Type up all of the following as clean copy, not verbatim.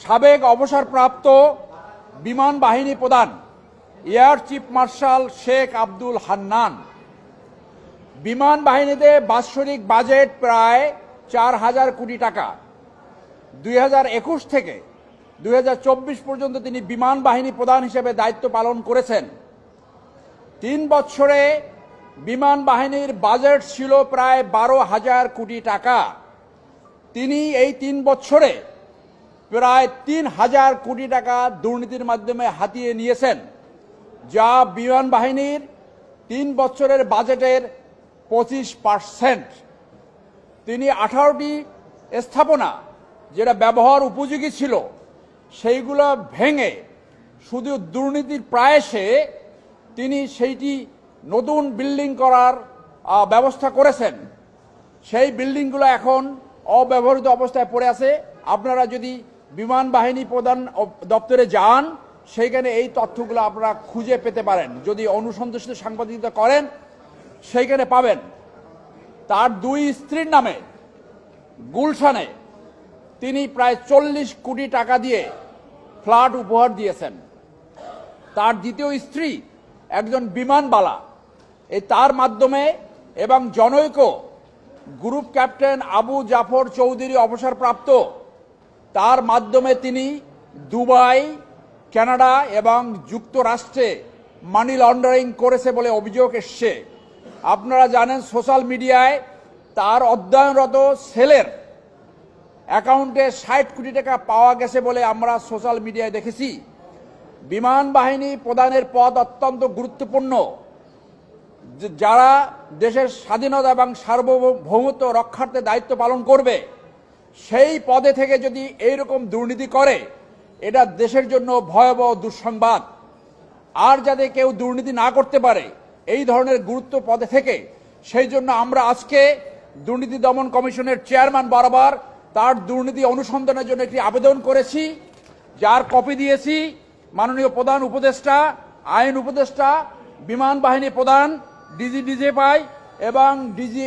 সাবেক অবসরপ্রাপ্ত বিমান বাহিনী প্রধান air chief marshal Sheikh Abdul Hannan বিমান বাহিনীতে বাৎসরিক বাজেট প্রায় ৪,০০০ কোটি টাকা। ২০২১ থেকে ২০২৪ পর্যন্ত তিনি বিমান বাহিনী প্রধান হিসেবে দায়িত্ব পালন করেছেন। ৩ বছরে বিমান বাহিনীর বাজেট ছিল প্রায় ১২,০০০ কোটি টাকা। তিনি এই ৩ বছরে প্রায় ৩,০০০ কোটি টাকা দুর্নীতির মাধ্যমে হাতিয়ে নিয়েছেন, যা বিমান বাহিনীর ৩ বছরের বাজেটের ২৫%। তিনি ১৮টি স্থাপনা যেটা ব্যবহার উপযোগী ছিল সেইগুলো ভেঙে শুধু দুর্নীতির প্রায়শে তিনি সেইটি নতুন বিল্ডিং করার ব্যবস্থা করেছেন। সেই বিল্ডিংগুলো এখন অব্যবহৃত অবস্থায় পড়ে আছে। আপনারা যদি বিমান বাহিনী প্রধান দপ্তরে যান সেইখানে এই তথ্যগুলো আপনারা খুঁজে পেতে পারেন। যদি অনুসন্ধিৎসু সাংবাদিকতা করেন সেইখানে পাবেন। তার ২ স্ত্রীর নামে গুলশানে তিনি প্রায় ৪০ কোটি টাকা দিয়ে ফ্ল্যাট উপহার দিয়েছেন। তার দ্বিতীয় স্ত্রী একজন বিমানবালা, এই তার মাধ্যমে এবং জনৈক গ্রুপ ক্যাপ্টেন আবু জাফর চৌধুরী অবসরপ্রাপ্ত, তার মাধ্যমে তিনি দুবাই, কানাডা এবং যুক্তরাষ্ট্রে মানি লন্ডারিং করেছে বলে অভিযোগ এসছে। আপনারা জানেন সোশ্যাল মিডিয়ায় তার অধ্যয়নরত ছেলের অ্যাকাউন্টে ৬০ কোটি টাকা পাওয়া গেছে বলে আমরা সোশ্যাল মিডিয়ায় দেখেছি। বিমান বাহিনী প্রধানের পদ অত্যন্ত গুরুত্বপূর্ণ। যারা দেশের স্বাধীনতা এবং সার্বভৌমত্ব রক্ষার্থে দায়িত্ব পালন করবে সেই পদে থেকে যদি এইরকম দুর্নীতি করে এটা দেশের জন্য ভয়াবহ দুঃসংবাদ। আর যাতে কেউ দুর্নীতি না করতে পারে এই ধরনের গুরুত্ব পদে থেকে, সেই জন্য আমরা আজকে দুর্নীতি দমন কমিশনের চেয়ারম্যান বরাবর তার দুর্নীতি অনুসন্ধানের জন্য একটি আবেদন করেছি, যার কপি দিয়েছি মাননীয় প্রধান উপদেষ্টা, আইন উপদেষ্টা, বিমান বাহিনী প্রধান, ডিজিএফআই এবং ডিজি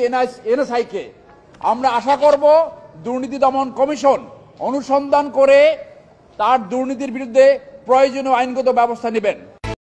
এনএসআইকে। আমরা আশা করব দুর্নীতি দমন কমিশন অনুসন্ধান করে তার দুর্নীতির বিরুদ্ধে প্রয়োজনীয় আইনগত ব্যবস্থা নেবেন।